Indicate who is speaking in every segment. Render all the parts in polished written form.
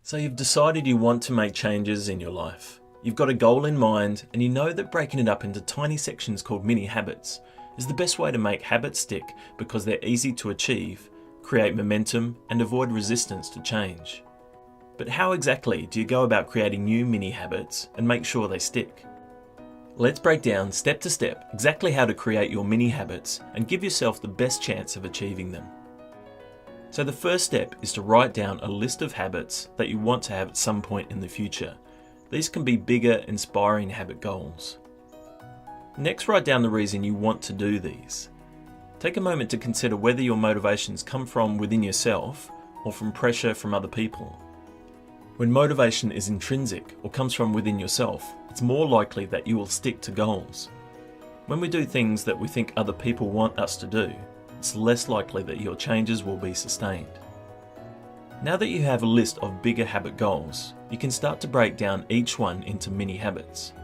Speaker 1: So you've decided you want to make changes in your life. You've got a goal in mind and you know that breaking it up into tiny sections called mini habits is the best way to make habits stick because they're easy to achieve, create momentum and avoid resistance to change. But how exactly do you go about creating new mini habits and make sure they stick? Let's break down step to step exactly how to create your mini habits and give yourself the best chance of achieving them. So the first step is to write down a list of habits that you want to have at some point in the future. These can be bigger, inspiring habit goals. Next, write down the reason you want to do these. Take a moment to consider whether your motivations come from within yourself or from pressure from other people. When motivation is intrinsic or comes from within yourself, it's more likely that you will stick to goals. When we do things that we think other people want us to do, it's less likely that your changes will be sustained. Now that you have a list of bigger habit goals, you can start to break down each one into mini habits.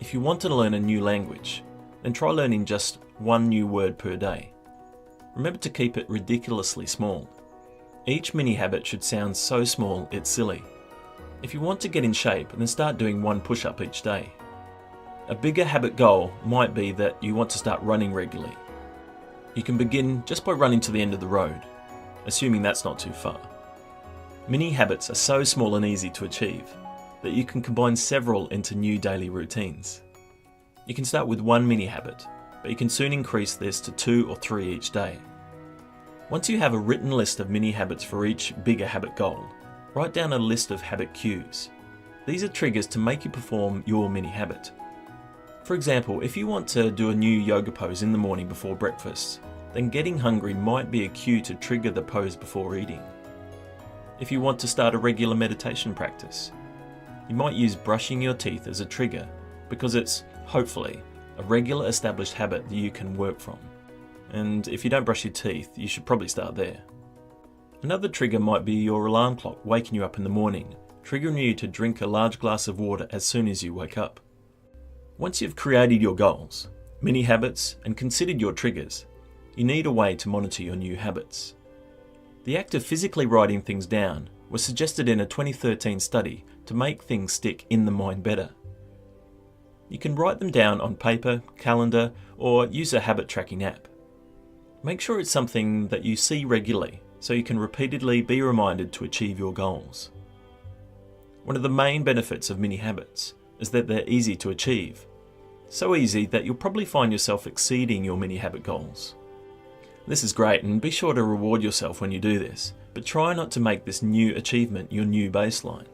Speaker 1: If you want to learn a new language, then try learning just one new word per day. Remember to keep it ridiculously small. Each mini habit should sound so small it's silly. If you want to get in shape, then start doing one push-up each day. A bigger habit goal might be that you want to start running regularly. You can begin just by running to the end of the road, assuming that's not too far. Mini habits are so small and easy to achieve that you can combine several into new daily routines. You can start with one mini habit, but you can soon increase this to 2 or 3 each day. Once you have a written list of mini habits for each bigger habit goal, write down a list of habit cues. These are triggers to make you perform your mini habit. For example, if you want to do a new yoga pose in the morning before breakfast, then getting hungry might be a cue to trigger the pose before eating. If you want to start a regular meditation practice, you might use brushing your teeth as a trigger because it's, hopefully, a regular established habit that you can work from. And if you don't brush your teeth, you should probably start there. Another trigger might be your alarm clock waking you up in the morning, triggering you to drink a large glass of water as soon as you wake up. Once you've created your goals, mini habits, and considered your triggers, you need a way to monitor your new habits. The act of physically writing things down was suggested in a 2013 study to make things stick in the mind better. You can write them down on paper, calendar, or use a habit tracking app. Make sure it's something that you see regularly so you can repeatedly be reminded to achieve your goals. One of the main benefits of mini habits is that they're easy to achieve. So easy that you'll probably find yourself exceeding your mini habit goals. This is great, and be sure to reward yourself when you do this, but try not to make this new achievement your new baseline.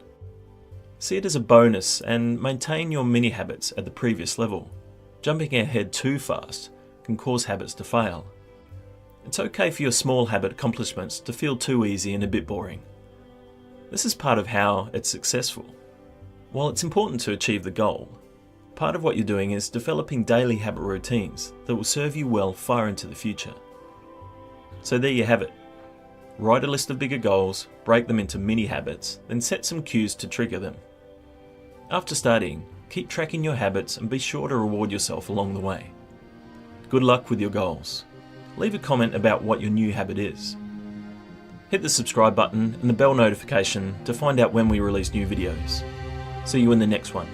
Speaker 1: See it as a bonus and maintain your mini habits at the previous level. Jumping ahead too fast can cause habits to fail. It's okay for your small habit accomplishments to feel too easy and a bit boring. This is part of how it's successful. While it's important to achieve the goal, part of what you're doing is developing daily habit routines that will serve you well far into the future. So there you have it. Write a list of bigger goals, break them into mini habits, then set some cues to trigger them. After starting, keep tracking your habits and be sure to reward yourself along the way. Good luck with your goals. Leave a comment about what your new habit is. Hit the subscribe button and the bell notification to find out when we release new videos. See you in the next one.